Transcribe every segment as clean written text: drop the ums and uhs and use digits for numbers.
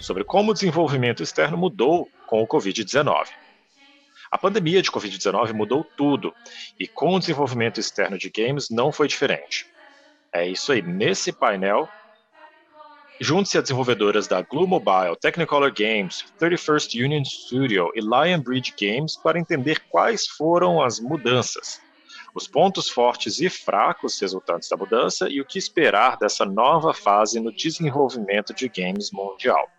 sobre como o desenvolvimento externo mudou com o Covid-19. A pandemia de Covid-19 mudou tudo, e com o desenvolvimento externo de games não foi diferente. É isso aí, nesse painel, junte-se a desenvolvedoras da Glu Mobile, Technicolor Games, 31st Union Studio e Lionbridge Games para entender quais foram as mudanças, os pontos fortes e fracos resultantes da mudança e o que esperar dessa nova fase no desenvolvimento de games mundial.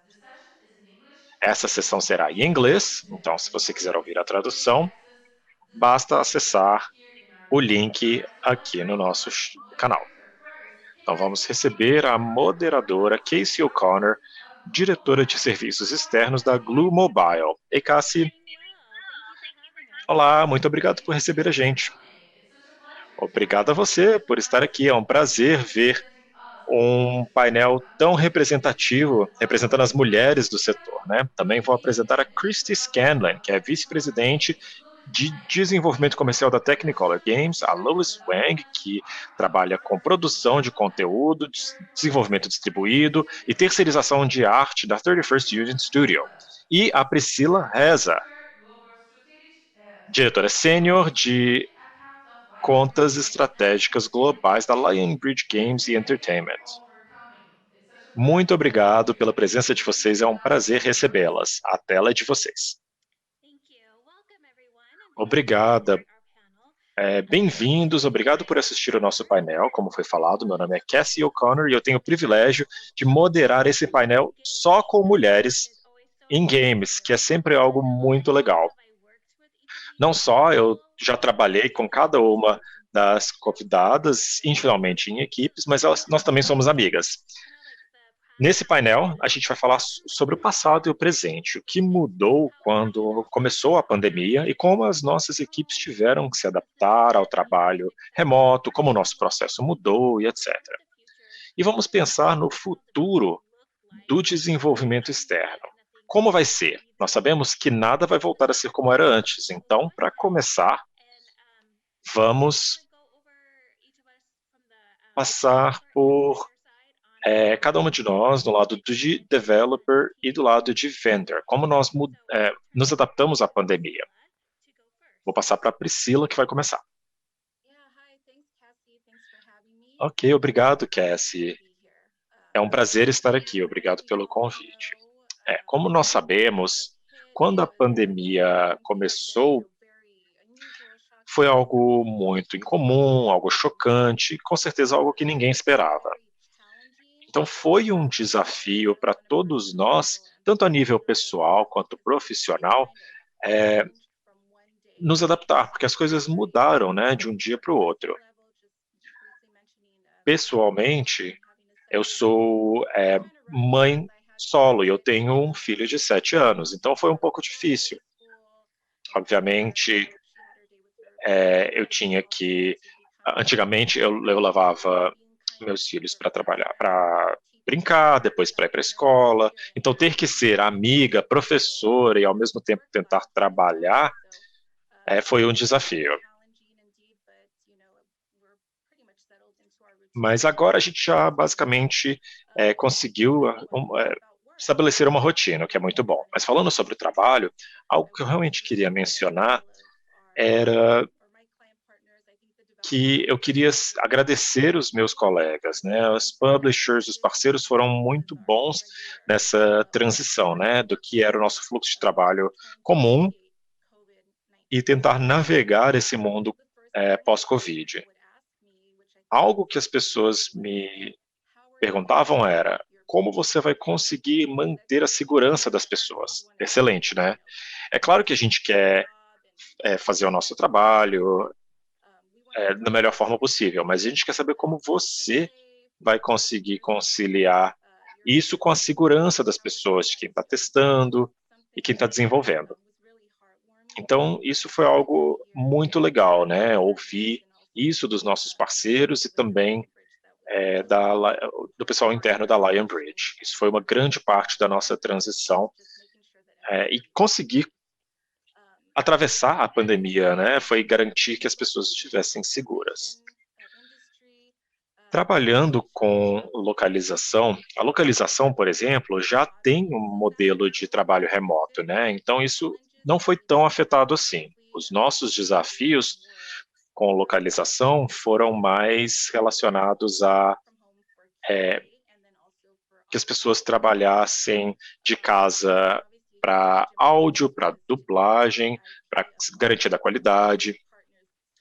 Essa sessão será em inglês, então se você quiser ouvir a tradução, basta acessar o link aqui no nosso canal. Então vamos receber a moderadora Casey O'Connor, diretora de serviços externos da Glu Mobile. Ei, Cassie. Olá, muito obrigado por receber a gente. Obrigado a você por estar aqui. É um prazer ver um painel tão representativo, representando as mulheres do setor, né? Também vou apresentar a Christy Scanlon, que é vice-presidente de desenvolvimento comercial da Technicolor Games, a Lois Wang, que trabalha com produção de conteúdo, desenvolvimento distribuído e terceirização de arte da 31st Union Studio, e a Priscila Reza, diretora sênior de contas estratégicas globais da Lionbridge Games e Entertainment. Muito obrigado pela presença de vocês, é um prazer recebê-las. A tela é de vocês. Obrigada. Bem-vindos, obrigado por assistir o nosso painel. Como foi falado, meu nome é Cassie O'Connor e eu tenho o privilégio de moderar esse painel só com mulheres em games, que é sempre algo muito legal. Não só eu já trabalhei com cada uma das convidadas, individualmente em equipes, mas nós também somos amigas. Nesse painel, a gente vai falar sobre o passado e o presente, o que mudou quando começou a pandemia e como as nossas equipes tiveram que se adaptar ao trabalho remoto, como o nosso processo mudou e etc. E vamos pensar no futuro do desenvolvimento externo. Como vai ser? Nós sabemos que nada vai voltar a ser como era antes, então, para começar, vamos passar por cada uma de nós, do lado de developer e do lado de vendor, como nós nos adaptamos à pandemia. Vou passar para a Priscila, que vai começar. Ok, obrigado, Cassie. É um prazer estar aqui, obrigado pelo convite. Como nós sabemos, quando a pandemia começou, foi algo muito incomum, algo chocante, com certeza algo que ninguém esperava. Então, foi um desafio para todos nós, tanto a nível pessoal quanto profissional, nos adaptar, porque as coisas mudaram, né, de um dia para o outro. Pessoalmente, eu sou mãe solo e eu tenho um filho de 7 anos, então foi um pouco difícil. Obviamente, eu tinha que. Antigamente, eu levava meus filhos para trabalhar, para brincar, depois para ir para a escola. Então, ter que ser amiga, professora e ao mesmo tempo tentar trabalhar foi um desafio. Mas agora a gente já basicamente conseguiu estabelecer uma rotina, o que é muito bom. Mas falando sobre o trabalho, algo que eu realmente queria mencionar era que eu queria agradecer os meus colegas, né? Os publishers, os parceiros foram muito bons nessa transição, né? Do que era o nosso fluxo de trabalho comum e tentar navegar esse mundo pós-Covid. Algo que as pessoas me perguntavam era: como você vai conseguir manter a segurança das pessoas? Excelente, né? É claro que a gente quer fazer o nosso trabalho da melhor forma possível, mas a gente quer saber como você vai conseguir conciliar isso com a segurança das pessoas, de quem está testando e quem está desenvolvendo. Então, isso foi algo muito legal, né? Ouvir isso dos nossos parceiros e também do pessoal interno da Lionbridge. Isso foi uma grande parte da nossa transição e conseguir atravessar a pandemia, né? Foi garantir que as pessoas estivessem seguras. Trabalhando com localização, a localização, por exemplo, já tem um modelo de trabalho remoto, né? Então isso não foi tão afetado assim. Os nossos desafios com localização foram mais relacionados a que as pessoas trabalhassem de casa para áudio, para dublagem, para garantia da qualidade.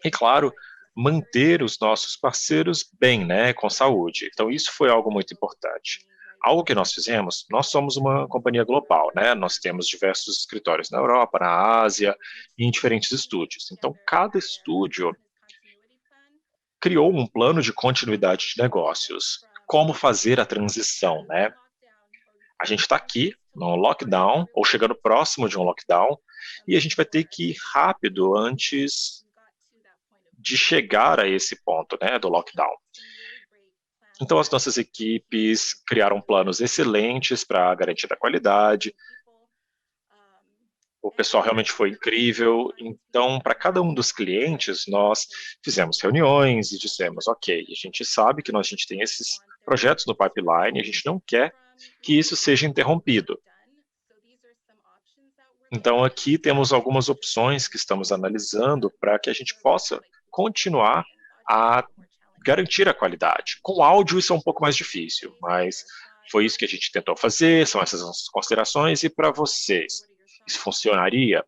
E, claro, manter os nossos parceiros bem, né, com saúde. Então, isso foi algo muito importante. Algo que nós fizemos, nós somos uma companhia global, né? Nós temos diversos escritórios na Europa, na Ásia e em diferentes estúdios. Então, cada estúdio criou um plano de continuidade de negócios. Como fazer a transição, né? A gente está aqui no lockdown, ou chegando próximo de um lockdown, e a gente vai ter que ir rápido antes de chegar a esse ponto, né, do lockdown. Então, as nossas equipes criaram planos excelentes para garantir a qualidade. O pessoal realmente foi incrível. Então, para cada um dos clientes, nós fizemos reuniões e dissemos, ok, a gente sabe que a gente tem esses projetos no pipeline, a gente não quer que isso seja interrompido. Então, aqui temos algumas opções que estamos analisando para que a gente possa continuar a garantir a qualidade. Com áudio, isso é um pouco mais difícil, mas foi isso que a gente tentou fazer, são essas nossas considerações, e para vocês, isso funcionaria?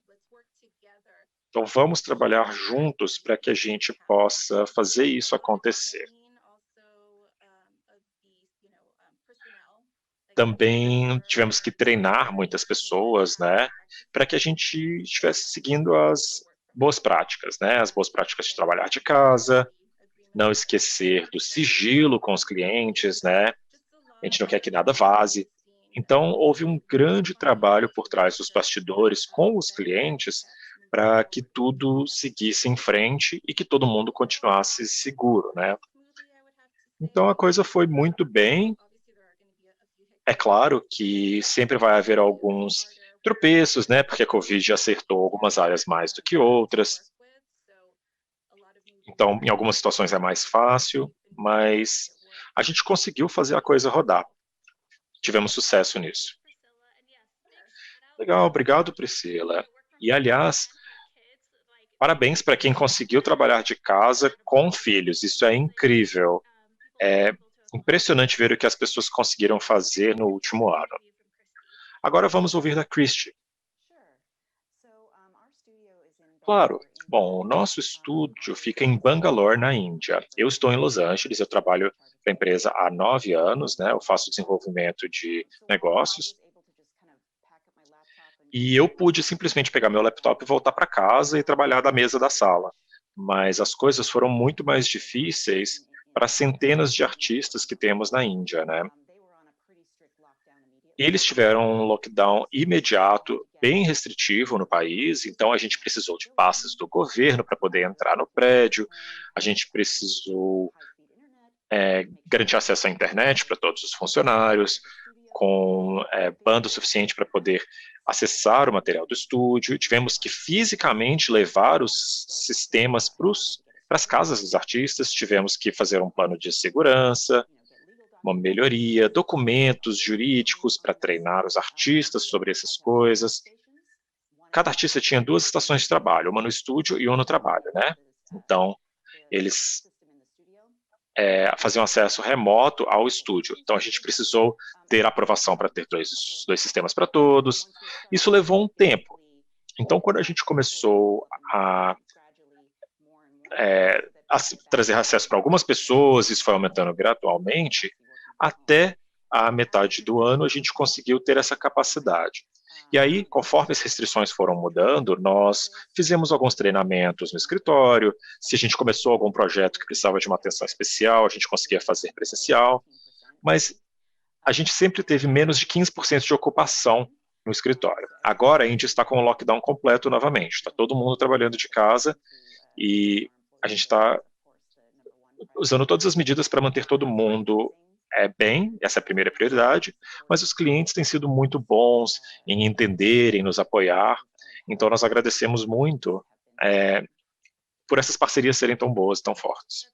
Então, vamos trabalhar juntos para que a gente possa fazer isso acontecer. Também tivemos que treinar muitas pessoas, né, para que a gente estivesse seguindo as boas práticas, né, as boas práticas de trabalhar de casa, não esquecer do sigilo com os clientes, né, a gente não quer que nada vaze. Então, houve um grande trabalho por trás dos bastidores com os clientes para que tudo seguisse em frente e que todo mundo continuasse seguro, né. Então, a coisa foi muito bem. É claro que sempre vai haver alguns tropeços, né, porque a Covid acertou algumas áreas mais do que outras, então em algumas situações é mais fácil, mas a gente conseguiu fazer a coisa rodar. Tivemos sucesso nisso. Legal, obrigado, Priscila. E, aliás, parabéns para quem conseguiu trabalhar de casa com filhos, isso é incrível. É impressionante ver o que as pessoas conseguiram fazer no último ano. Agora vamos ouvir da Christie. Claro. Bom, o nosso estúdio fica em Bangalore, na Índia. Eu estou em Los Angeles, eu trabalho para a empresa há 9 anos, né? Eu faço desenvolvimento de negócios. E eu pude simplesmente pegar meu laptop e voltar para casa e trabalhar da mesa da sala. Mas as coisas foram muito mais difíceis para centenas de artistas que temos na Índia, né? Eles tiveram um lockdown imediato, bem restritivo no país, então a gente precisou de passes do governo para poder entrar no prédio, a gente precisou garantir acesso à internet para todos os funcionários, com banda suficiente para poder acessar o material do estúdio, tivemos que fisicamente levar os sistemas para as casas dos artistas, tivemos que fazer um plano de segurança, uma melhoria, documentos jurídicos para treinar os artistas sobre essas coisas. Cada artista tinha 2 estações de trabalho, uma no estúdio e uma no trabalho, né? Então, eles faziam acesso remoto ao estúdio. Então, a gente precisou ter aprovação para ter dois sistemas para todos. Isso levou um tempo. Então, quando a gente começou a trazer acesso para algumas pessoas, isso foi aumentando gradualmente, até a metade do ano a gente conseguiu ter essa capacidade. E aí, conforme as restrições foram mudando, nós fizemos alguns treinamentos no escritório. Se a gente começou algum projeto que precisava de uma atenção especial, a gente conseguia fazer presencial. Mas a gente sempre teve menos de 15% de ocupação no escritório. Agora a Índia está com o lockdown completo novamente. Está todo mundo trabalhando de casa e a gente está usando todas as medidas para manter todo mundo bem, essa é a primeira prioridade, mas os clientes têm sido muito bons em entender, em nos apoiar, então nós agradecemos muito por essas parcerias serem tão boas, tão fortes.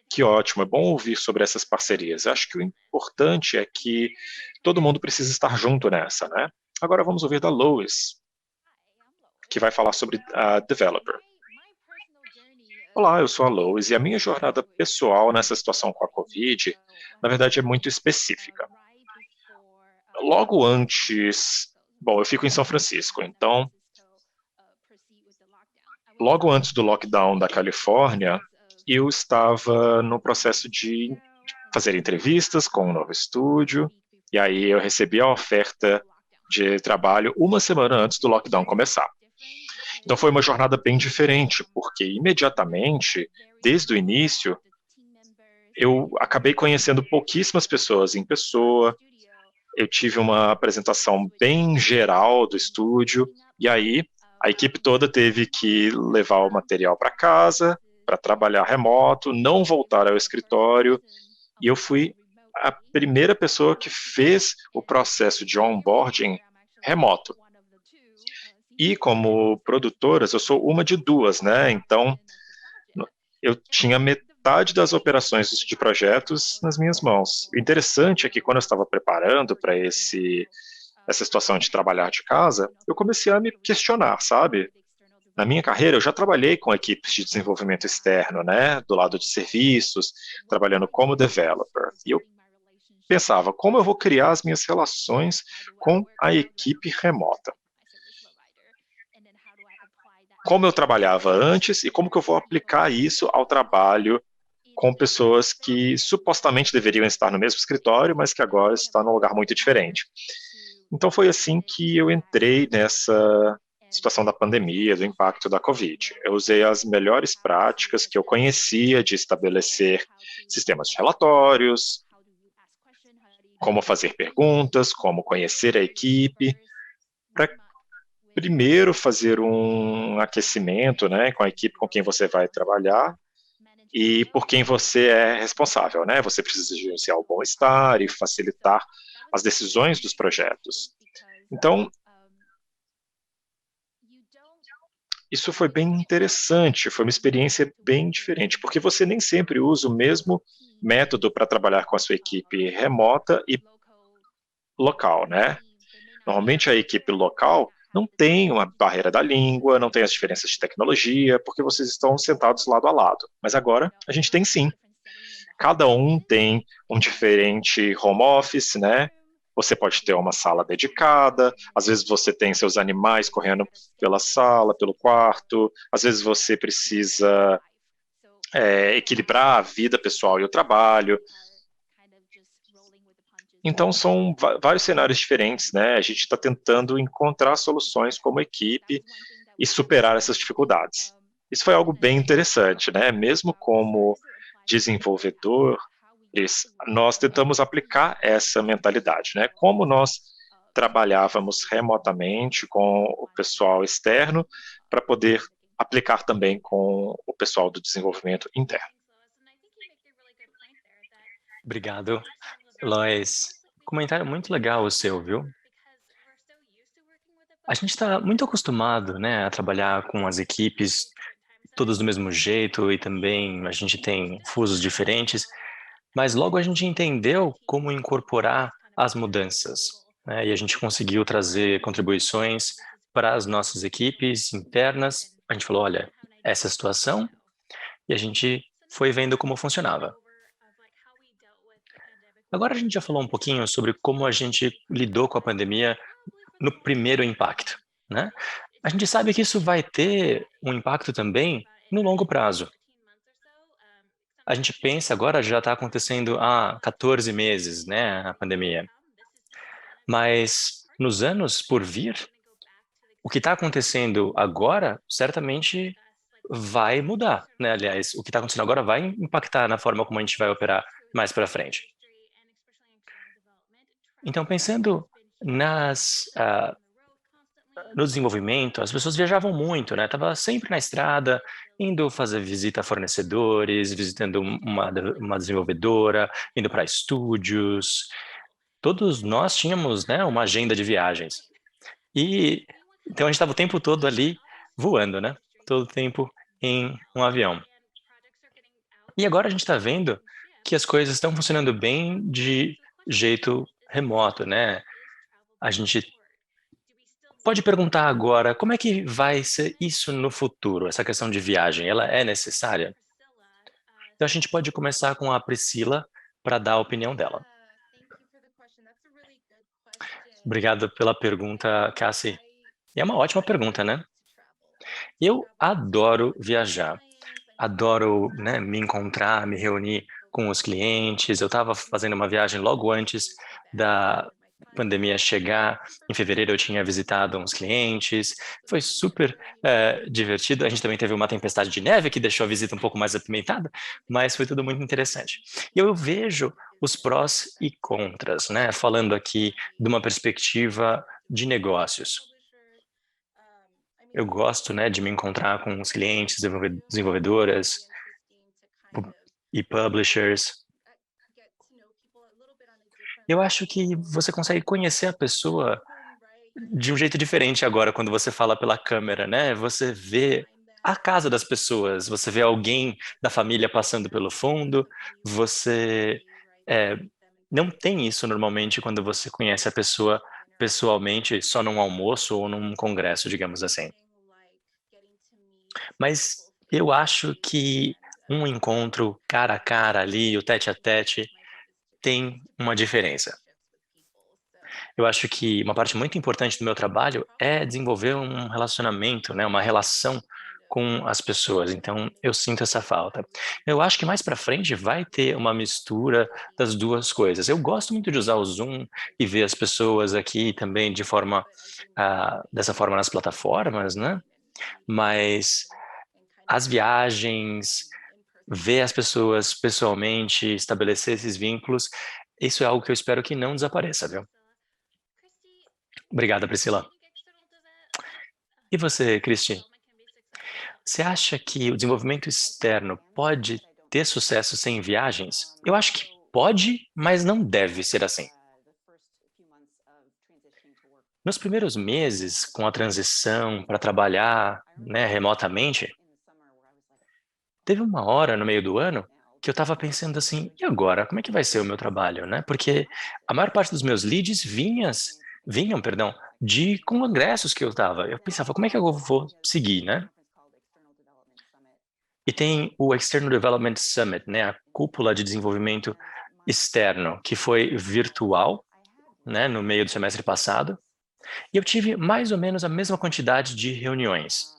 Que ótimo, é bom ouvir sobre essas parcerias. Acho que o importante é que todo mundo precisa estar junto nessa, né? Agora vamos ouvir da Lois, que vai falar sobre a Developer. Olá, eu sou a Lois e a minha jornada pessoal nessa situação com a Covid, na verdade, é muito específica. Logo antes, bom, eu fico em São Francisco, então, logo antes do lockdown da Califórnia, eu estava no processo de fazer entrevistas com um novo estúdio, e aí eu recebi a oferta de trabalho uma semana antes do lockdown começar. Então foi uma jornada bem diferente, porque imediatamente, desde o início, eu acabei conhecendo pouquíssimas pessoas em pessoa, eu tive uma apresentação bem geral do estúdio, e aí a equipe toda teve que levar o material para casa, para trabalhar remoto, não voltar ao escritório, e eu fui a primeira pessoa que fez o processo de onboarding remoto. E como produtoras, eu sou uma de duas, né? Então, eu tinha metade das operações de projetos nas minhas mãos. O interessante é que quando eu estava preparando para essa situação de trabalhar de casa, eu comecei a me questionar, sabe? Na minha carreira, eu já trabalhei com equipes de desenvolvimento externo, né? Do lado de serviços, trabalhando como developer. E eu pensava, como eu vou criar as minhas relações com a equipe remota? Como eu trabalhava antes e como que eu vou aplicar isso ao trabalho com pessoas que supostamente deveriam estar no mesmo escritório, mas que agora estão num lugar muito diferente. Então foi assim que eu entrei nessa situação da pandemia, do impacto da Covid. Eu usei as melhores práticas que eu conhecia de estabelecer sistemas de relatórios, como fazer perguntas, como conhecer a equipe, para primeiro fazer um aquecimento, né, com a equipe com quem você vai trabalhar e por quem você é responsável, né? Você precisa gerenciar o bom-estar e facilitar as decisões dos projetos. Então, isso foi bem interessante, foi uma experiência bem diferente, porque você nem sempre usa o mesmo método para trabalhar com a sua equipe remota e local, né? Normalmente a equipe local não tem uma barreira da língua, não tem as diferenças de tecnologia, porque vocês estão sentados lado a lado. Mas agora a gente tem sim. Cada um tem um diferente home office, né? Você pode ter uma sala dedicada, às vezes você tem seus animais correndo pela sala, pelo quarto, às vezes você precisa equilibrar a vida pessoal e o trabalho. Então, são vários cenários diferentes, né? A gente está tentando encontrar soluções como equipe e superar essas dificuldades. Isso foi algo bem interessante, né? Mesmo como desenvolvedor, nós tentamos aplicar essa mentalidade, né? Como nós trabalhávamos remotamente com o pessoal externo para poder aplicar também com o pessoal do desenvolvimento interno. Obrigado, Lois. Comentário muito legal o seu, viu? A gente está muito acostumado, né, a trabalhar com as equipes todas do mesmo jeito e também a gente tem fusos diferentes, mas logo a gente entendeu como incorporar as mudanças, né, e a gente conseguiu trazer contribuições para as nossas equipes internas. A gente falou, olha, essa é a situação, e a gente foi vendo como funcionava. Agora a gente já falou um pouquinho sobre como a gente lidou com a pandemia no primeiro impacto, né? A gente sabe que isso vai ter um impacto também no longo prazo. A gente pensa agora já está acontecendo há 14 meses, né, a pandemia. Mas nos anos por vir, o que está acontecendo agora certamente vai mudar, né? Aliás, o que está acontecendo agora vai impactar na forma como a gente vai operar mais para frente. Então, pensando no desenvolvimento, as pessoas viajavam muito, né? Tava sempre na estrada, indo fazer visita a fornecedores, visitando uma desenvolvedora, indo para estúdios. Todos nós tínhamos, né, uma agenda de viagens. E então a gente estava o tempo todo ali voando, né? Todo o tempo em um avião. E agora a gente está vendo que as coisas estão funcionando bem de jeito remoto, né? A gente pode perguntar agora, como é que vai ser isso no futuro, essa questão de viagem, ela é necessária? Então a gente pode começar com a Priscila para dar a opinião dela. Obrigado pela pergunta, Cassie. E é uma ótima pergunta, né? Eu adoro viajar, adoro, né, me encontrar, me reunir com os clientes. Eu estava fazendo uma viagem logo antes da pandemia chegar. Em fevereiro eu tinha visitado uns clientes. Foi super divertido. A gente também teve uma tempestade de neve que deixou a visita um pouco mais apimentada, mas foi tudo muito interessante. E eu vejo os prós e contras, né? Falando aqui de uma perspectiva de negócios. Eu gosto, né, de me encontrar com os clientes, desenvolvedoras e publishers. Eu acho que você consegue conhecer a pessoa de um jeito diferente agora quando você fala pela câmera, né? Você vê a casa das pessoas, você vê alguém da família passando pelo fundo, você é, não tem isso normalmente quando você conhece a pessoa pessoalmente, só num almoço ou num congresso, digamos assim. Mas eu acho que um encontro cara a cara ali, o tete a tete, tem uma diferença. Eu acho que uma parte muito importante do meu trabalho é desenvolver um relacionamento, né, uma relação com as pessoas. Então, eu sinto essa falta. Eu acho que mais para frente vai ter uma mistura das duas coisas. Eu gosto muito de usar o Zoom e ver as pessoas aqui também de forma dessa forma nas plataformas, né? Mas as viagens, ver as pessoas pessoalmente, estabelecer esses vínculos, isso é algo que eu espero que não desapareça, viu? Obrigada, Priscila. E você, Cristi? Você acha que o desenvolvimento externo pode ter sucesso sem viagens? Eu acho que pode, mas não deve ser assim. Nos primeiros meses, com a transição para trabalhar, né, remotamente, teve uma hora no meio do ano que eu estava pensando assim, e agora? Como é que vai ser o meu trabalho, né? Porque a maior parte dos meus leads vinham, perdão, de congressos que eu estava. Eu pensava, como é que eu vou seguir, né? E tem o External Development Summit, né, a cúpula de desenvolvimento externo, que foi virtual, né, no meio do semestre passado, e eu tive mais ou menos a mesma quantidade de reuniões.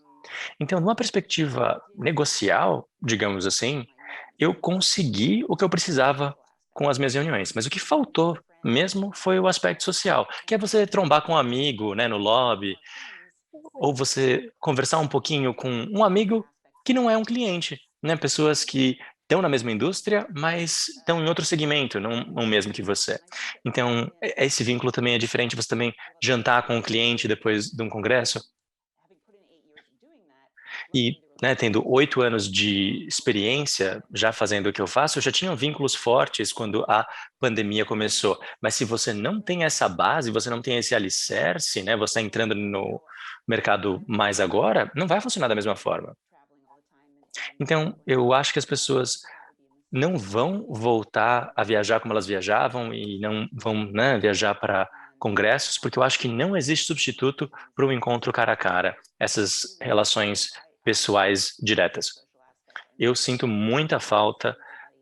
Então, numa perspectiva negocial, digamos assim, eu consegui o que eu precisava com as minhas reuniões, mas o que faltou mesmo foi o aspecto social, que é você trombar com um amigo, né, no lobby, ou você conversar um pouquinho com um amigo que não é um cliente, né? Pessoas que estão na mesma indústria, mas estão em outro segmento, não mesmo que você. Então, esse vínculo também é diferente, você também jantar com um cliente depois de um congresso. E, né, tendo 8 anos de experiência já fazendo o que eu faço, eu já tinha vínculos fortes quando a pandemia começou. Mas se você não tem essa base, você não tem esse alicerce, né, você está entrando no mercado mais agora, não vai funcionar da mesma forma. Então, eu acho que as pessoas não vão voltar a viajar como elas viajavam e não vão, né, viajar para congressos, porque eu acho que não existe substituto para um encontro cara a cara, essas relações pessoais diretas. Eu sinto muita falta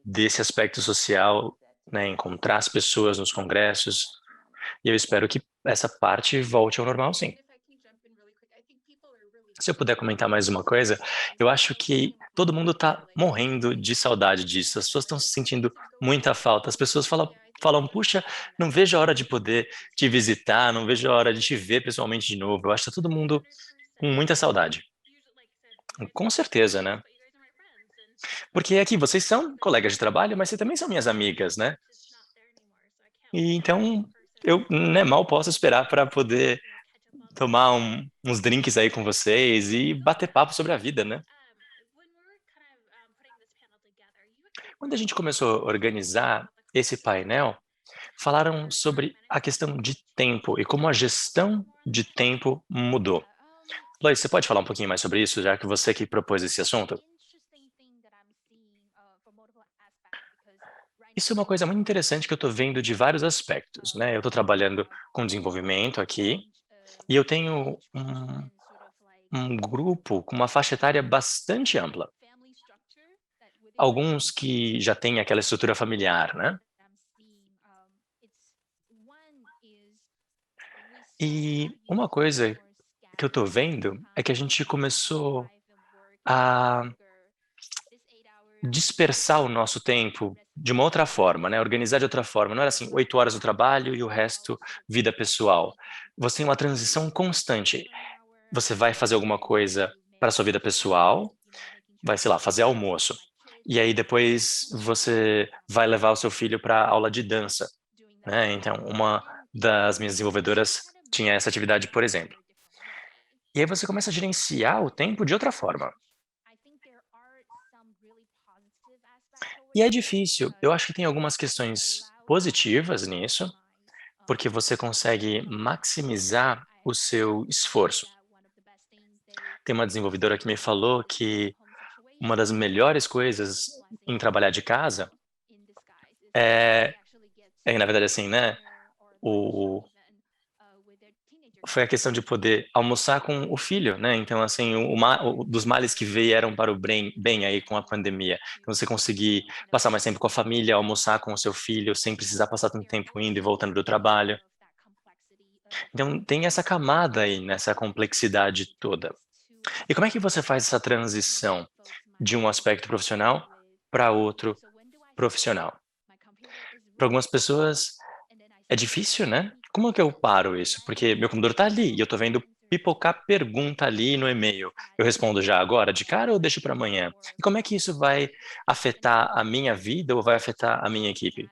desse aspecto social, né, encontrar as pessoas nos congressos, e eu espero que essa parte volte ao normal, sim. Se eu puder comentar mais uma coisa, eu acho que todo mundo está morrendo de saudade disso. As pessoas estão se sentindo muita falta. As pessoas falam, puxa, não vejo a hora de poder te visitar, não vejo a hora de te ver pessoalmente de novo. Eu acho que está todo mundo com muita saudade. Com certeza, né? Porque aqui vocês são colegas de trabalho, mas vocês também são minhas amigas, né? E então eu, né, mal posso esperar para poder tomar uns drinks aí com vocês e bater papo sobre a vida, né? Quando a gente começou a organizar esse painel, falaram sobre a questão de tempo e como a gestão de tempo mudou. Lois, você pode falar um pouquinho mais sobre isso, já que você que propôs esse assunto? Isso é uma coisa muito interessante que eu estou vendo de vários aspectos, né? Eu estou trabalhando com desenvolvimento aqui e eu tenho um grupo com uma faixa etária bastante ampla. Alguns que já têm aquela estrutura familiar, né? E uma coisa que eu estou vendo é que a gente começou a dispersar o nosso tempo de uma outra forma, né? Organizar de outra forma. Não era assim, 8 horas do trabalho e o resto vida pessoal. Você tem uma transição constante. Você vai fazer alguma coisa para a sua vida pessoal, vai, sei lá, fazer almoço. E aí depois você vai levar o seu filho para aula de dança, né? Então, uma das minhas desenvolvedoras tinha essa atividade, por exemplo. E aí você começa a gerenciar o tempo de outra forma. E é difícil. Eu acho que tem algumas questões positivas nisso, porque você consegue maximizar o seu esforço. Tem uma desenvolvedora que me falou que uma das melhores coisas em trabalhar de casa é, na verdade, assim, né? O, foi a questão de poder almoçar com o filho, né? Então, assim, dos males que vieram para o bem aí com a pandemia. Então, você conseguir passar mais tempo com a família, almoçar com o seu filho, sem precisar passar tanto tempo indo e voltando do trabalho. Então, tem essa camada aí, nessa complexidade toda. E como é que você faz essa transição de um aspecto profissional para outro profissional? Para algumas pessoas é difícil, né? Como é que eu paro isso? Porque meu computador está ali e eu estou vendo pipocar pergunta ali no e-mail. Eu respondo já agora, de cara, ou deixo para amanhã? E como é que isso vai afetar a minha vida ou vai afetar a minha equipe?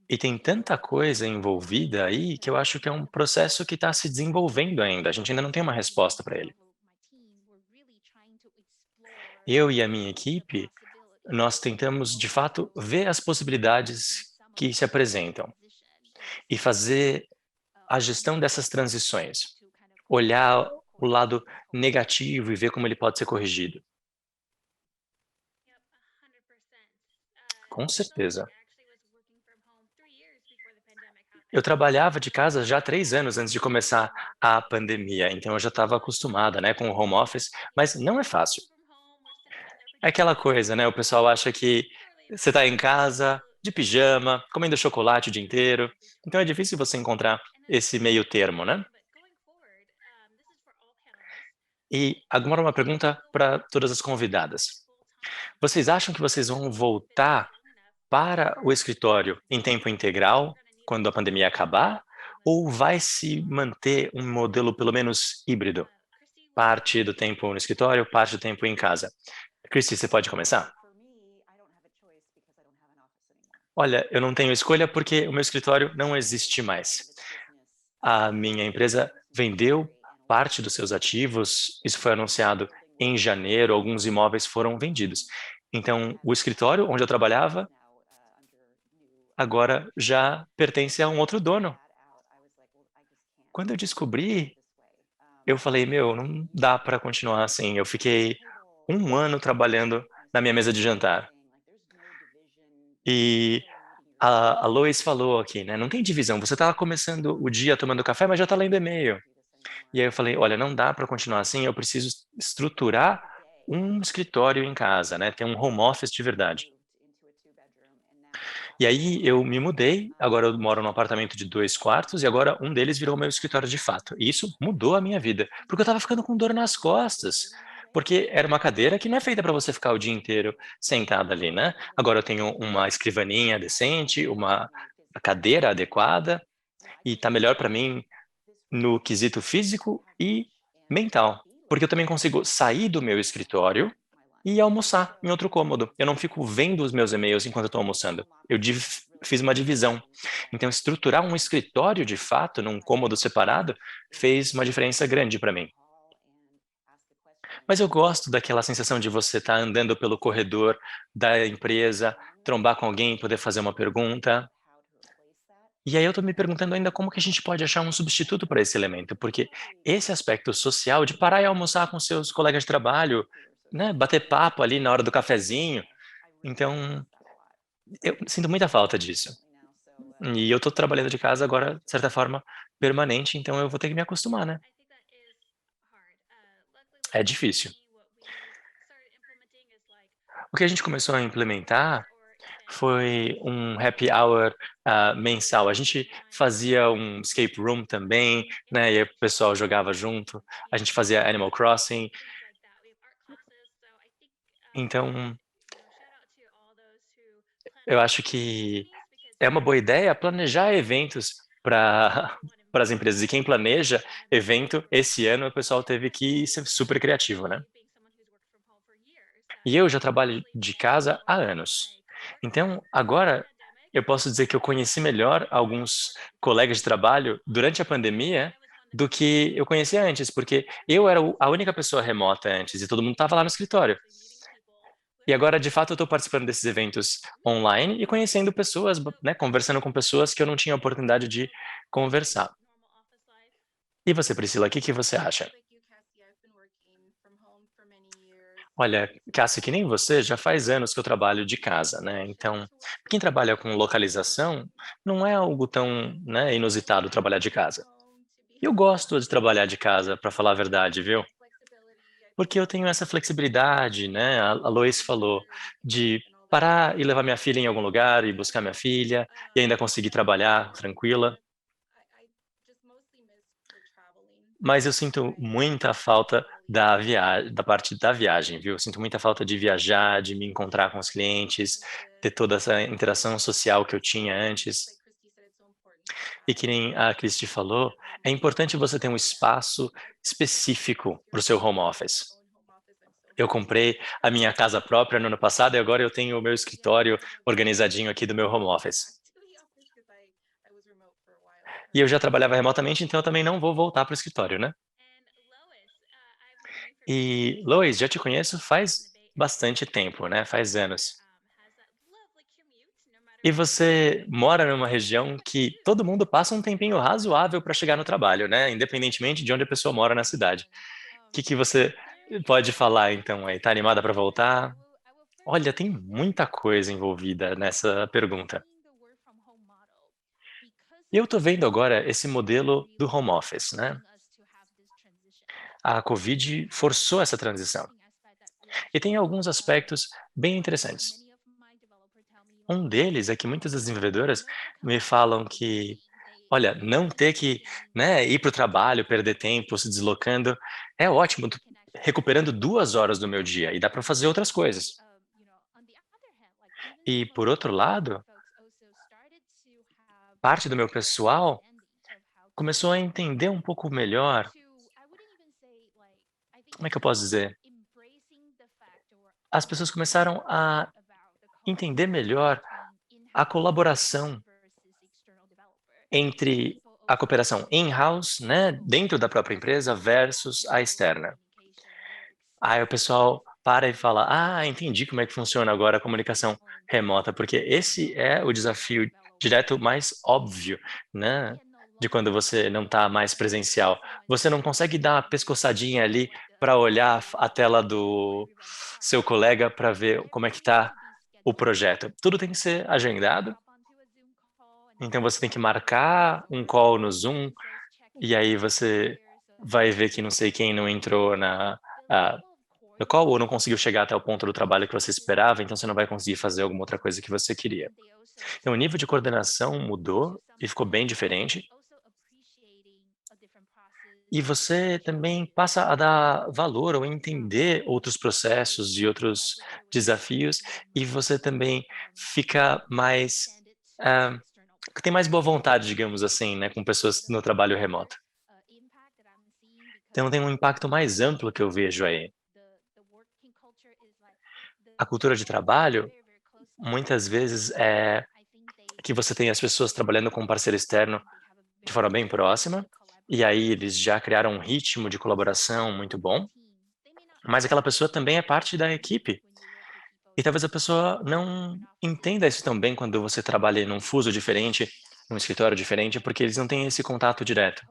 E tem tanta coisa envolvida aí que eu acho que é um processo que está se desenvolvendo ainda. A gente ainda não tem uma resposta para ele. Eu e a minha equipe, nós tentamos, de fato, ver as possibilidades que se apresentam e fazer a gestão dessas transições. Olhar o lado negativo e ver como ele pode ser corrigido. Com certeza. Eu trabalhava de casa já há 3 anos antes de começar a pandemia, então eu já estava acostumada, né, com o home office, mas não é fácil. É aquela coisa, né, o pessoal acha que você está em casa, de pijama, comendo chocolate o dia inteiro, então é difícil você encontrar esse meio termo, né? E agora uma pergunta para todas as convidadas. Vocês acham que vocês vão voltar para o escritório em tempo integral quando a pandemia acabar? Ou vai se manter um modelo pelo menos híbrido? Parte do tempo no escritório, parte do tempo em casa. Christy, você pode começar? Olha, eu não tenho escolha porque o meu escritório não existe mais. A minha empresa vendeu parte dos seus ativos, isso foi anunciado em janeiro, alguns imóveis foram vendidos. Então, o escritório onde eu trabalhava agora já pertence a um outro dono. Quando eu descobri, eu falei, meu, não dá para continuar assim. Eu fiquei 1 ano trabalhando na minha mesa de jantar. E a Lois falou aqui, né? Não tem divisão. Você estava começando o dia tomando café, mas já está lendo e-mail. E aí eu falei, olha, não dá para continuar assim. Eu preciso estruturar um escritório em casa, né? Ter um home office de verdade. E aí eu me mudei, agora eu moro num apartamento de 2 quartos e agora um deles virou meu escritório de fato. E isso mudou a minha vida, porque eu estava ficando com dor nas costas, porque era uma cadeira que não é feita para você ficar o dia inteiro sentado ali, né? Agora eu tenho uma escrivaninha decente, uma cadeira adequada e está melhor para mim no quesito físico e mental, porque eu também consigo sair do meu escritório e almoçar em outro cômodo. Eu não fico vendo os meus e-mails enquanto eu estou almoçando. Eu fiz uma divisão. Então, estruturar um escritório de fato num cômodo separado fez uma diferença grande para mim. Mas eu gosto daquela sensação de você estar andando pelo corredor da empresa, trombar com alguém, poder fazer uma pergunta. E aí eu estou me perguntando ainda como que a gente pode achar um substituto para esse elemento, porque esse aspecto social de parar e almoçar com seus colegas de trabalho né, bater papo ali na hora do cafezinho. Então, eu sinto muita falta disso. E eu tô trabalhando de casa agora, de certa forma, permanente, então eu vou ter que me acostumar, né. É difícil. O que a gente começou a implementar foi um happy hour, mensal. A gente fazia um escape room também, né, e aí o pessoal jogava junto. A gente fazia Animal Crossing. Então, eu acho que é uma boa ideia planejar eventos para para as empresas. E quem planeja evento, esse ano o pessoal teve que ser super criativo, né. E eu já trabalho de casa há anos. Então, agora eu posso dizer que eu conheci melhor alguns colegas de trabalho durante a pandemia do que eu conhecia antes, porque eu era a única pessoa remota antes e todo mundo estava lá no escritório. E agora, de fato, eu estou participando desses eventos online e conhecendo pessoas, né, conversando com pessoas que eu não tinha oportunidade de conversar. E você, Priscila, o que que você acha? Olha, Cássia, que nem você, já faz anos que eu trabalho de casa, né? Então, quem trabalha com localização não é algo tão, né, inusitado trabalhar de casa. Eu gosto de trabalhar de casa, para falar a verdade, viu? Porque eu tenho essa flexibilidade, né? A Lois falou de parar e levar minha filha em algum lugar e buscar minha filha e ainda conseguir trabalhar tranquila. Mas eu sinto muita falta da parte da viagem, viu? Eu sinto muita falta de viajar, de me encontrar com os clientes, ter toda essa interação social que eu tinha antes. E que nem a Cristi falou, é importante você ter um espaço específico para o seu home office. Eu comprei a minha casa própria no ano passado e agora eu tenho o meu escritório organizadinho aqui do meu home office. E eu já trabalhava remotamente, então eu também não vou voltar para o escritório, né? E, Lois, já te conheço faz bastante tempo, né? Faz anos. E você mora numa região que todo mundo passa um tempinho razoável para chegar no trabalho, né? Independentemente de onde a pessoa mora na cidade. O que que você pode falar então aí? Tá animada para voltar? Olha, tem muita coisa envolvida nessa pergunta. E eu estou vendo agora esse modelo do home office, né? A Covid forçou essa transição. E tem alguns aspectos bem interessantes. Um deles é que muitas desenvolvedoras me falam que, olha, não ter que, né, ir para o trabalho, perder tempo se deslocando, é ótimo, tô recuperando 2 horas do meu dia e dá para fazer outras coisas. E, por outro lado, parte do meu pessoal começou a entender um pouco melhor, como é que eu posso dizer? As pessoas começaram a entender melhor a colaboração entre a cooperação in-house, né, dentro da própria empresa, versus a externa. Aí o pessoal para e fala: "Ah, entendi como é que funciona agora a comunicação remota", porque esse é o desafio direto mais óbvio, né, de quando você não está mais presencial. Você não consegue dar uma pescoçadinha ali para olhar a tela do seu colega para ver como é que está o projeto. Tudo tem que ser agendado, então você tem que marcar um call no Zoom, e aí você vai ver que não sei quem não entrou ah, no call ou não conseguiu chegar até o ponto do trabalho que você esperava, então você não vai conseguir fazer alguma outra coisa que você queria. Então o nível de coordenação mudou e ficou bem diferente, e você também passa a dar valor ou entender outros processos e outros desafios, e você também fica mais, ah, tem mais boa vontade, digamos assim, né, com pessoas no trabalho remoto. Então tem um impacto mais amplo que eu vejo aí. A cultura de trabalho, muitas vezes, é que você tem as pessoas trabalhando com um parceiro externo de forma bem próxima, e aí eles já criaram um ritmo de colaboração muito bom, mas aquela pessoa também é parte da equipe. E talvez a pessoa não entenda isso tão bem quando você trabalha num fuso diferente, num escritório diferente, porque eles não têm esse contato direto.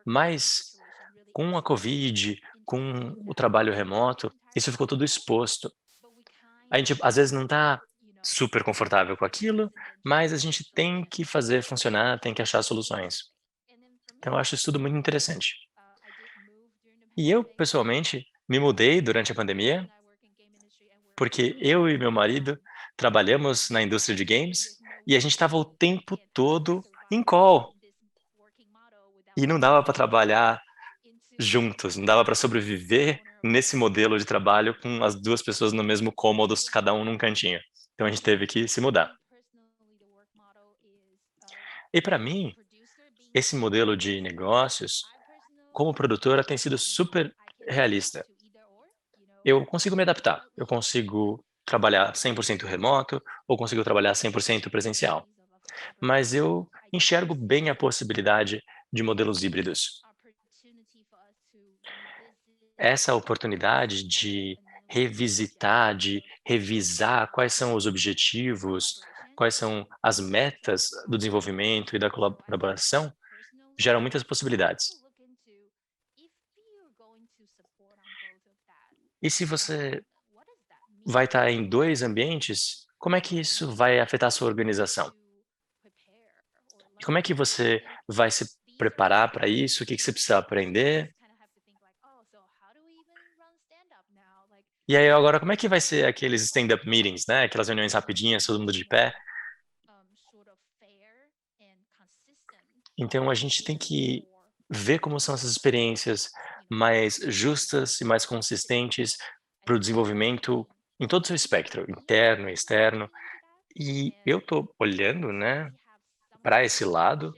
Mas com a Covid, com o trabalho remoto, isso ficou tudo exposto. A gente, às vezes, não está super confortável com aquilo, mas a gente tem que fazer funcionar, tem que achar soluções. Então, eu acho isso tudo muito interessante. E eu, pessoalmente, me mudei durante a pandemia, porque eu e meu marido trabalhamos na indústria de games e a gente estava o tempo todo em call. E não dava para trabalhar juntos, não dava para sobreviver nesse modelo de trabalho com as duas pessoas no mesmo cômodo, cada um num cantinho. Então a gente teve que se mudar. E para mim, esse modelo de negócios, como produtora, tem sido super realista. Eu consigo me adaptar, eu consigo trabalhar 100% remoto ou consigo trabalhar 100% presencial. Mas eu enxergo bem a possibilidade de modelos híbridos. Essa oportunidade de revisitar, de revisar quais são os objetivos, quais são as metas do desenvolvimento e da colaboração, geram muitas possibilidades. E se você vai estar em 2 ambientes, como é que isso vai afetar a sua organização? E como é que você vai se preparar para isso? O que que você precisa aprender? E aí agora, como é que vai ser aqueles stand-up meetings, né? Aquelas reuniões rapidinhas, todo mundo de pé. Então a gente tem que ver como são essas experiências mais justas e mais consistentes para o desenvolvimento em todo o seu espectro, interno e externo. E eu estou olhando, né, para esse lado,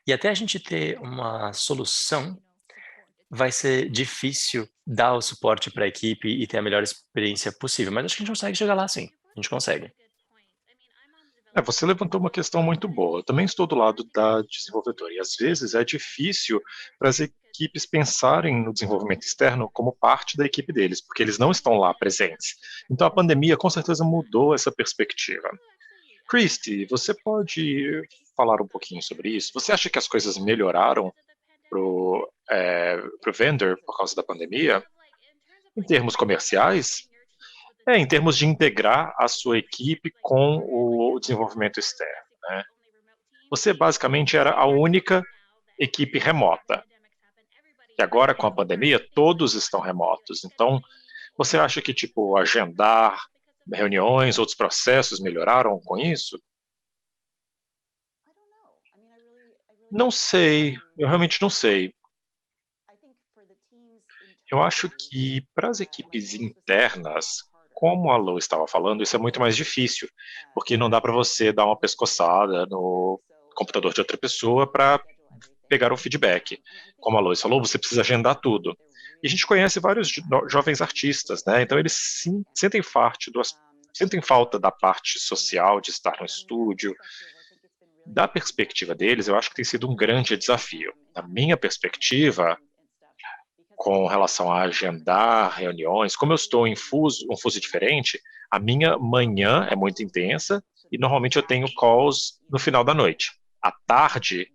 e até a gente ter uma solução, vai ser difícil dar o suporte para a equipe e ter a melhor experiência possível, mas acho que a gente consegue chegar lá sim, a gente consegue. Você levantou uma questão muito boa. Eu também estou do lado da desenvolvedora e às vezes é difícil para as equipes pensarem no desenvolvimento externo como parte da equipe deles, porque eles não estão lá presentes. Então a pandemia com certeza mudou essa perspectiva. Christy, você pode falar um pouquinho sobre isso? Você acha que as coisas melhoraram pro vendor por causa da pandemia? Em termos comerciais? Em termos de integrar a sua equipe com o desenvolvimento externo, né? Você basicamente era a única equipe remota. E agora, com a pandemia, todos estão remotos. Então, você acha que, tipo, agendar reuniões, outros processos melhoraram com isso? Não sei, eu realmente não sei. Eu acho que para as equipes internas, como a Lu estava falando, isso é muito mais difícil, porque não dá para você dar uma pescoçada no computador de outra pessoa para pegar o feedback. Como a Lois falou, você precisa agendar tudo. E a gente conhece vários jovens artistas, né? Então eles sim, sentem falta da parte social, de estar no estúdio. Da perspectiva deles, eu acho que tem sido um grande desafio. Da minha perspectiva, com relação a agendar reuniões, como eu estou em um fuso diferente, a minha manhã é muito intensa e normalmente eu tenho calls no final da noite. À tarde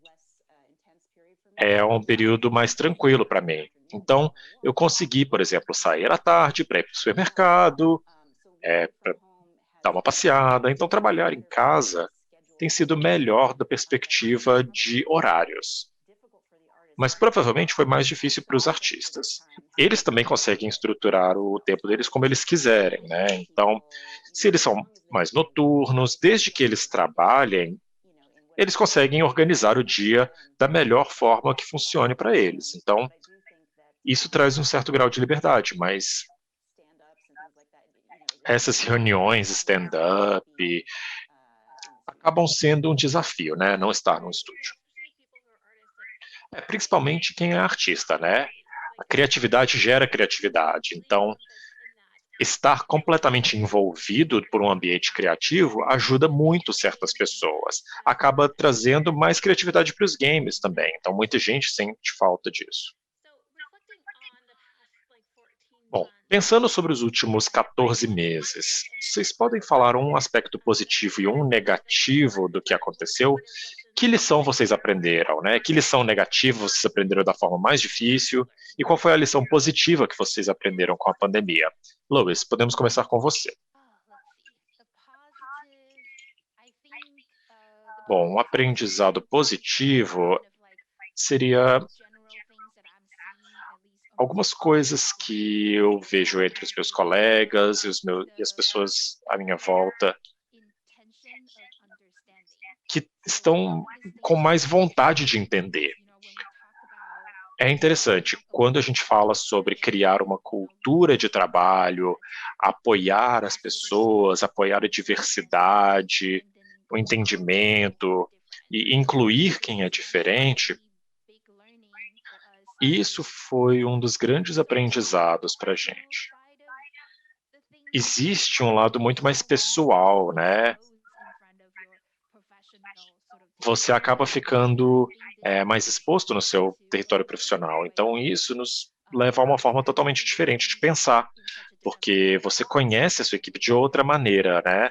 é um período mais tranquilo para mim. Então, eu consegui, por exemplo, sair à tarde para ir para o supermercado, para dar uma passeada. Então, trabalhar em casa tem sido melhor da perspectiva de horários. Mas provavelmente foi mais difícil para os artistas. Eles também conseguem estruturar o tempo deles como eles quiserem, né? Então, se eles são mais noturnos, desde que eles trabalhem, eles conseguem organizar o dia da melhor forma que funcione para eles. Então, isso traz um certo grau de liberdade, mas essas reuniões, stand-up, acabam sendo um desafio, né? Não estar no estúdio. Principalmente quem é artista, né? A criatividade gera criatividade. Então, estar completamente envolvido por um ambiente criativo ajuda muito certas pessoas. Acaba trazendo mais criatividade para os games também. Então, muita gente sente falta disso. Bom, pensando sobre os últimos 14 meses, vocês podem falar um aspecto positivo e um negativo do que aconteceu? Que lição vocês aprenderam, né? Que lição negativa vocês aprenderam da forma mais difícil? E qual foi a lição positiva que vocês aprenderam com a pandemia? Lois, podemos começar com você. Bom, um aprendizado positivo seria algumas coisas que eu vejo entre os meus colegas e as pessoas à minha volta que estão com mais vontade de entender. É interessante, quando a gente fala sobre criar uma cultura de trabalho, apoiar as pessoas, apoiar a diversidade, o entendimento e incluir quem é diferente, isso foi um dos grandes aprendizados para a gente. Existe um lado muito mais pessoal, né? Você acaba ficando mais exposto no seu território profissional. Então, isso nos leva a uma forma totalmente diferente de pensar, porque você conhece a sua equipe de outra maneira, né?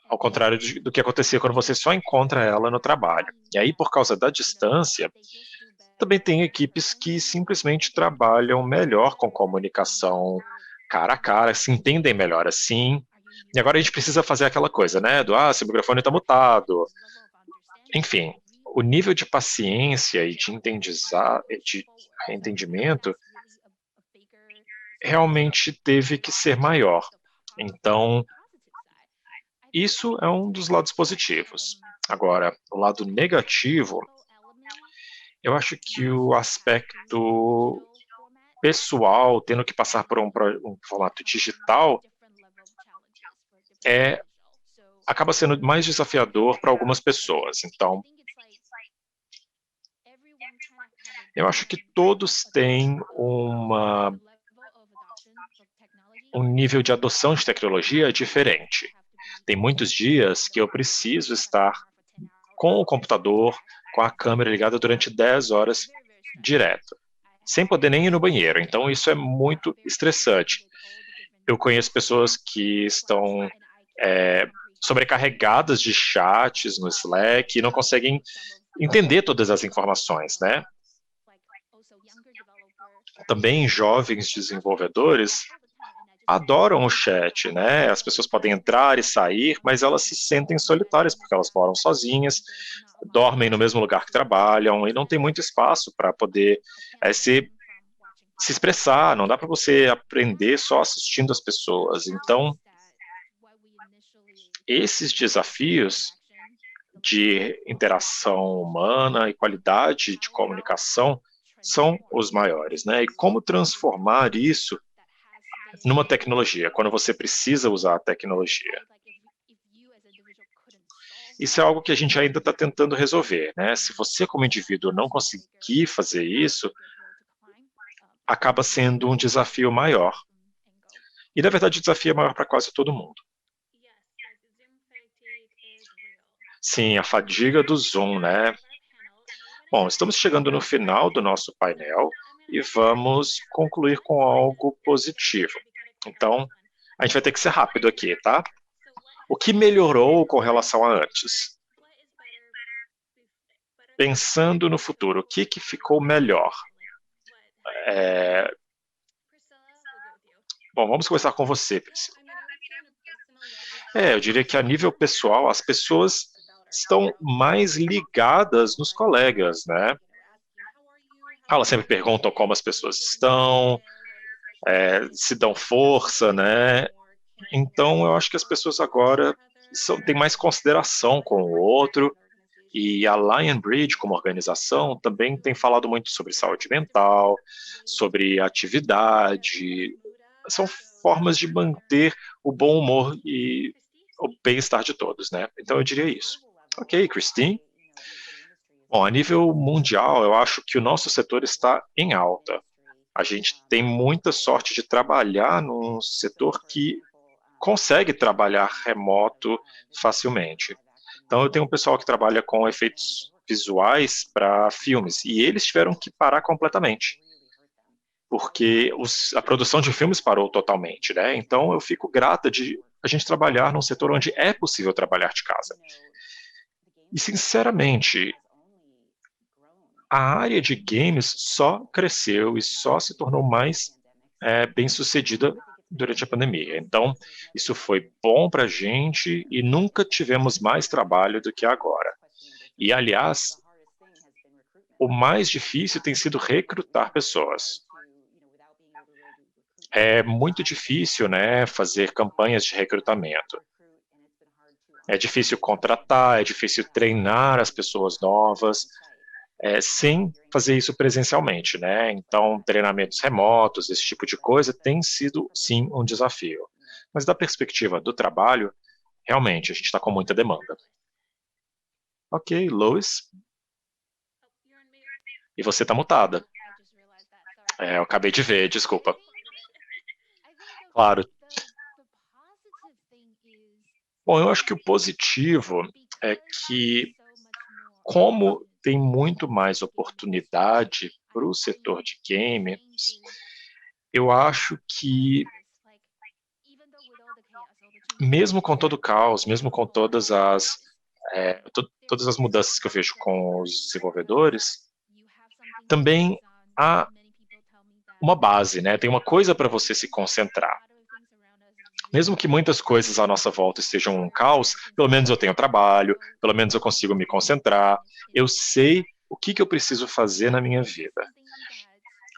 Ao contrário do que acontecia quando você só encontra ela no trabalho. E aí, por causa da distância, também tem equipes que simplesmente trabalham melhor com comunicação cara a cara, se entendem melhor assim. E agora a gente precisa fazer aquela coisa, né? Seu microfone está mutado. Enfim, o nível de paciência e de entendimento realmente teve que ser maior. Então, isso é um dos lados positivos. Agora, o lado negativo, eu acho que o aspecto pessoal, tendo que passar por um formato digital, acaba sendo mais desafiador para algumas pessoas. Então, eu acho que todos têm um nível de adoção de tecnologia diferente. Tem muitos dias que eu preciso estar com o computador, com a câmera ligada durante 10 horas direto, sem poder nem ir no banheiro. Então, isso é muito estressante. Eu conheço pessoas que estão sobrecarregadas de chats no Slack e não conseguem entender todas as informações, né? Também jovens desenvolvedores adoram o chat, né? As pessoas podem entrar e sair, mas elas se sentem solitárias porque elas moram sozinhas, dormem no mesmo lugar que trabalham e não tem muito espaço para poder se expressar. Não dá para você aprender só assistindo as pessoas. Então, esses desafios de interação humana e qualidade de comunicação são os maiores, né? E como transformar isso numa tecnologia, quando você precisa usar a tecnologia. Isso é algo que a gente ainda está tentando resolver, né? Se você, como indivíduo, não conseguir fazer isso, acaba sendo um desafio maior. E, na verdade, o desafio é maior para quase todo mundo. Sim, a fadiga do Zoom, né? Bom, estamos chegando no final do nosso painel e vamos concluir com algo positivo. Então, a gente vai ter que ser rápido aqui, tá? O que melhorou com relação a antes? Pensando no futuro, o que ficou melhor? Bom, vamos começar com você, Priscila. Eu diria que a nível pessoal, as pessoas estão mais ligadas nos colegas, né? Elas sempre perguntam como as pessoas estão, se dão força, né? Então, eu acho que as pessoas agora têm mais consideração com o outro, e a Lionbridge, como organização, também tem falado muito sobre saúde mental, sobre atividade. São formas de manter o bom humor e o bem-estar de todos, né? Então, eu diria isso. Ok, Christine? Bom, a nível mundial, eu acho que o nosso setor está em alta. A gente tem muita sorte de trabalhar num setor que consegue trabalhar remoto facilmente. Então, eu tenho um pessoal que trabalha com efeitos visuais para filmes, e eles tiveram que parar completamente, porque a produção de filmes parou totalmente, né? Então, eu fico grata de a gente trabalhar num setor onde é possível trabalhar de casa. E, sinceramente, a área de games só cresceu e só se tornou mais bem-sucedida durante a pandemia. Então, isso foi bom para a gente e nunca tivemos mais trabalho do que agora. E, aliás, o mais difícil tem sido recrutar pessoas. É muito difícil, né, fazer campanhas de recrutamento. É difícil contratar, é difícil treinar as pessoas novas, sem fazer isso presencialmente, né? Então, treinamentos remotos, esse tipo de coisa, tem sido, sim, um desafio. Mas da perspectiva do trabalho, realmente, a gente está com muita demanda. Ok, Lois, e você está mutada. Eu acabei de ver, desculpa. Claro. Bom, eu acho que o positivo é que, como tem muito mais oportunidade para o setor de games, eu acho que, mesmo com todo o caos, mesmo com todas as mudanças que eu vejo com os desenvolvedores, também há uma base, né? Tem uma coisa para você se concentrar. Mesmo que muitas coisas à nossa volta estejam um caos, pelo menos eu tenho trabalho, pelo menos eu consigo me concentrar, eu sei o que eu preciso fazer na minha vida.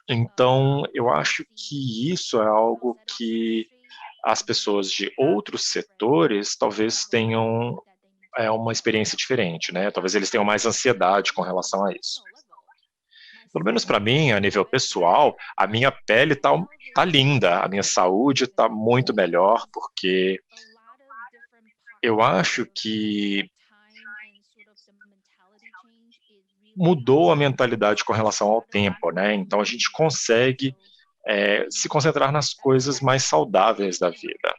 Então, eu acho que isso é algo que as pessoas de outros setores talvez tenham uma experiência diferente, né? Talvez eles tenham mais ansiedade com relação a isso. Pelo menos para mim, a nível pessoal, a minha pele tá linda, a minha saúde está muito melhor, porque eu acho que mudou a mentalidade com relação ao tempo, né? Então a gente consegue se concentrar nas coisas mais saudáveis da vida.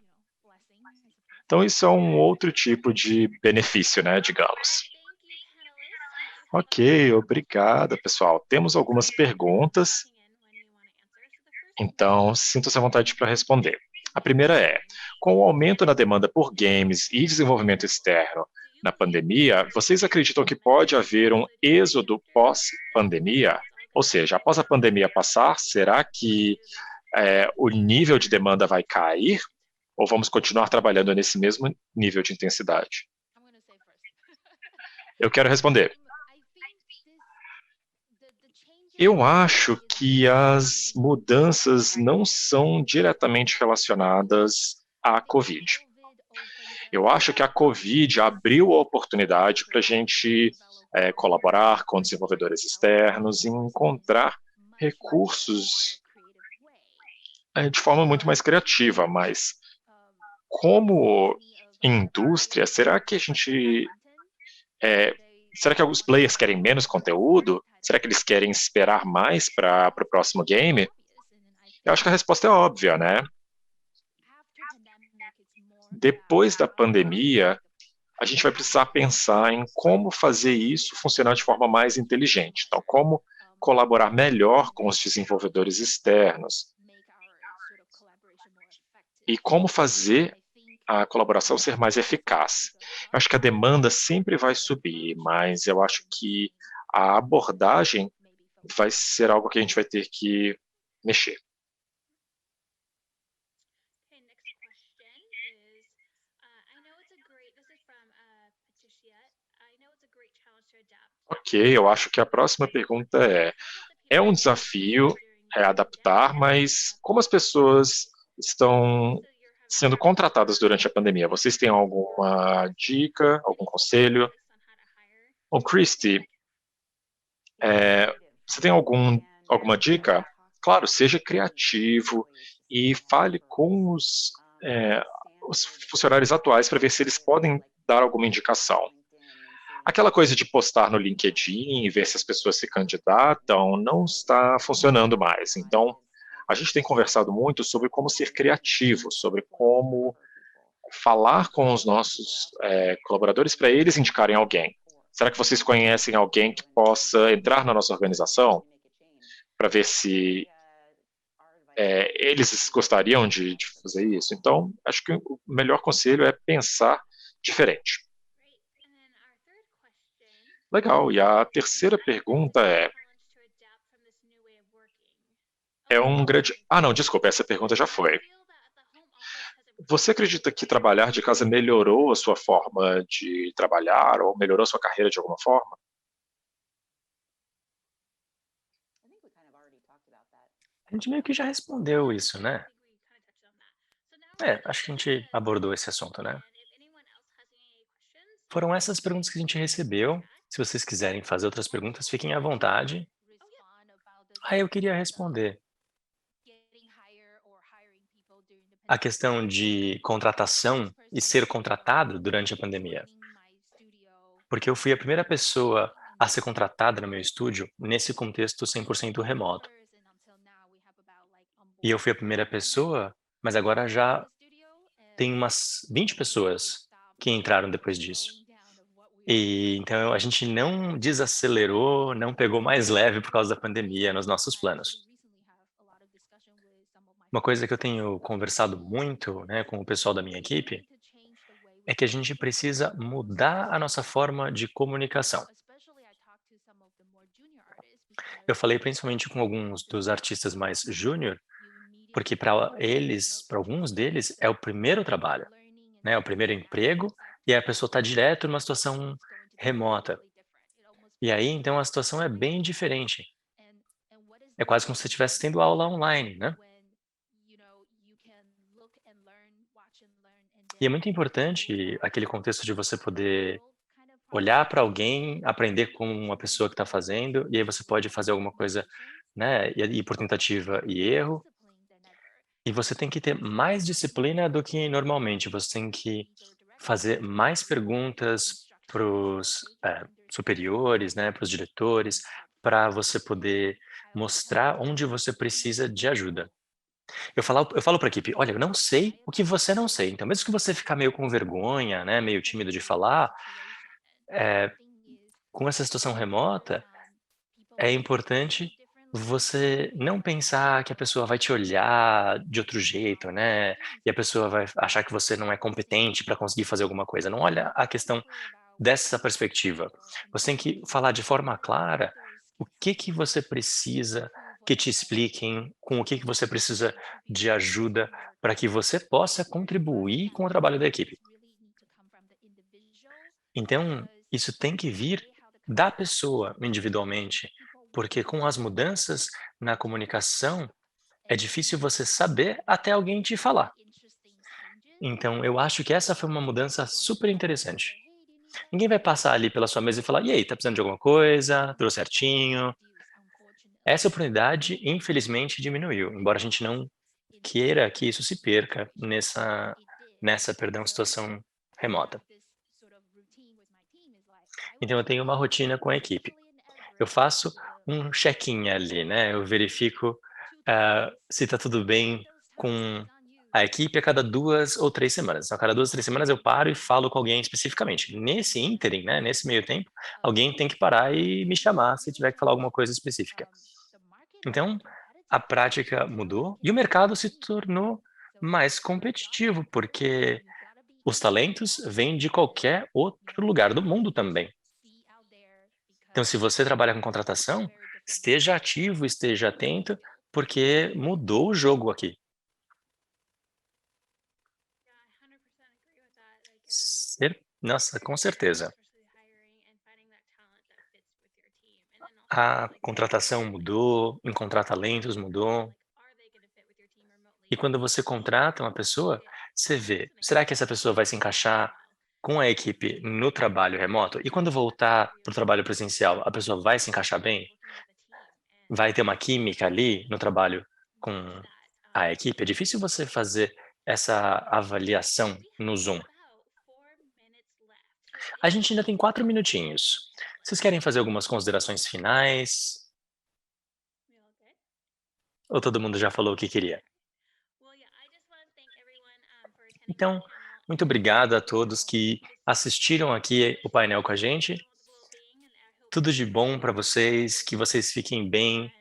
Então isso é um outro tipo de benefício, né, digamos. Ok, obrigada, pessoal. Temos algumas perguntas, então sinta-se à vontade para responder. A primeira é: com o aumento na demanda por games e desenvolvimento externo na pandemia, vocês acreditam que pode haver um êxodo pós-pandemia? Ou seja, após a pandemia passar, será que o nível de demanda vai cair? Ou vamos continuar trabalhando nesse mesmo nível de intensidade? Eu quero responder. Eu acho que as mudanças não são diretamente relacionadas à Covid. Eu acho que a Covid abriu a oportunidade para a gente colaborar com desenvolvedores externos e encontrar recursos de forma muito mais criativa, mas como indústria, será que alguns players querem menos conteúdo? Será que eles querem esperar mais para o próximo game? Eu acho que a resposta é óbvia, né? Depois da pandemia, a gente vai precisar pensar em como fazer isso funcionar de forma mais inteligente. Então, como colaborar melhor com os desenvolvedores externos e como fazer a colaboração ser mais eficaz. Eu acho que a demanda sempre vai subir, mas eu acho que a abordagem vai ser algo que a gente vai ter que mexer. Ok, eu acho que a próxima pergunta é um desafio adaptar, mas como as pessoas estão sendo contratadas durante a pandemia? Vocês têm alguma dica, algum conselho? Bom, Christy, você tem alguma dica? Claro, seja criativo e fale com os funcionários atuais para ver se eles podem dar alguma indicação. Aquela coisa de postar no LinkedIn e ver se as pessoas se candidatam não está funcionando mais. Então, a gente tem conversado muito sobre como ser criativo, sobre como falar com os nossos colaboradores para eles indicarem alguém. Será que vocês conhecem alguém que possa entrar na nossa organização para ver se eles gostariam de fazer isso? Então, acho que o melhor conselho é pensar diferente. Legal. E a terceira pergunta é um grande. Ah, não, desculpa, essa pergunta já foi. Você acredita que trabalhar de casa melhorou a sua forma de trabalhar ou melhorou a sua carreira de alguma forma? A gente meio que já respondeu isso, né? Acho que a gente abordou esse assunto, né? Foram essas perguntas que a gente recebeu. Se vocês quiserem fazer outras perguntas, fiquem à vontade. Aí eu queria responder. A questão de contratação e ser contratado durante a pandemia. Porque eu fui a primeira pessoa a ser contratada no meu estúdio nesse contexto 100% remoto. E eu fui a primeira pessoa, mas agora já tem umas 20 pessoas que entraram depois disso. E então a gente não desacelerou, não pegou mais leve por causa da pandemia nos nossos planos. Uma coisa que eu tenho conversado muito, né, com o pessoal da minha equipe é que a gente precisa mudar a nossa forma de comunicação. Eu falei principalmente com alguns dos artistas mais júnior, porque para eles, para alguns deles, é o primeiro trabalho, né, é o primeiro emprego, e aí a pessoa está direto numa situação remota. E aí, então, a situação é bem diferente. É quase como se você estivesse tendo aula online, né? E é muito importante aquele contexto de você poder olhar para alguém, aprender com uma pessoa que está fazendo, e aí você pode fazer alguma coisa, né, e por tentativa e erro, e você tem que ter mais disciplina do que normalmente, você tem que fazer mais perguntas para os superiores, né, para os diretores, para você poder mostrar onde você precisa de ajuda. Eu falo para a equipe: "Olha, eu não sei o que você não sei, então mesmo que você ficar meio com vergonha, né, meio tímido de falar, eh, com essa situação remota, é importante você não pensar que a pessoa vai te olhar de outro jeito, né, e a pessoa vai achar que você não é competente para conseguir fazer alguma coisa. Não olha a questão dessa perspectiva. Você tem que falar de forma clara o que que você precisa que te expliquem, com o que que você precisa de ajuda para que você possa contribuir com o trabalho da equipe. Então, isso tem que vir da pessoa individualmente, porque com as mudanças na comunicação, é difícil você saber até alguém te falar. Então, eu acho que essa foi uma mudança super interessante. Ninguém vai passar ali pela sua mesa e falar: "E aí, tá precisando de alguma coisa? Tudo certinho?". Essa oportunidade, infelizmente, diminuiu, embora a gente não queira que isso se perca perdão, situação remota. Então eu tenho uma rotina com a equipe. Eu faço um check-in ali, né, eu verifico, se está tudo bem com a equipe a cada 2 ou 3 semanas. Então a cada 2 ou 3 semanas eu paro e falo com alguém especificamente. Nesse ínterim, né, nesse meio tempo, alguém tem que parar e me chamar se tiver que falar alguma coisa específica. Então, a prática mudou e o mercado se tornou mais competitivo, porque os talentos vêm de qualquer outro lugar do mundo também. Então, se você trabalha com contratação, esteja ativo, esteja atento, porque mudou o jogo aqui. Nossa, com certeza. A contratação mudou, encontrar talentos mudou. E quando você contrata uma pessoa, você vê, será que essa pessoa vai se encaixar com a equipe no trabalho remoto? E quando voltar para o trabalho presencial, a pessoa vai se encaixar bem? Vai ter uma química ali no trabalho com a equipe? É difícil você fazer essa avaliação no Zoom. A gente ainda tem 4 minutinhos. Vocês querem fazer algumas considerações finais? Ou todo mundo já falou o que queria? Então, muito obrigado a todos que assistiram aqui o painel com a gente. Tudo de bom para vocês, que vocês fiquem bem,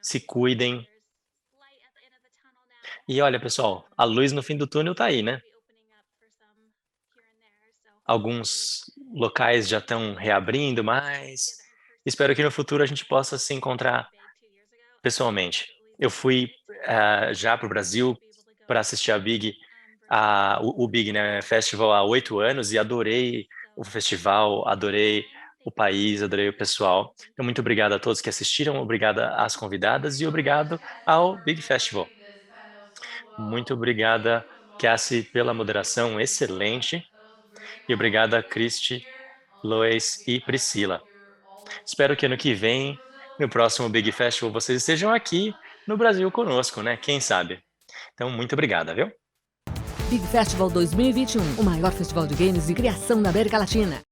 se cuidem. E olha, pessoal, a luz no fim do túnel tá aí, né? Alguns locais já estão reabrindo mais. Espero que no futuro a gente possa se encontrar pessoalmente. Eu fui já para o Brasil para assistir o Big, né, Festival há 8 anos e adorei o festival, adorei o país, adorei o pessoal. Então, muito obrigado a todos que assistiram, obrigada às convidadas e obrigado ao Big Festival. Muito obrigada, Cassie, pela moderação excelente e obrigada, Cristi, Lois e Priscila. Espero que ano que vem, no próximo Big Festival, vocês estejam aqui no Brasil conosco, né? Quem sabe? Então, muito obrigada, viu? Big Festival 2021, o maior festival de games de criação da América Latina.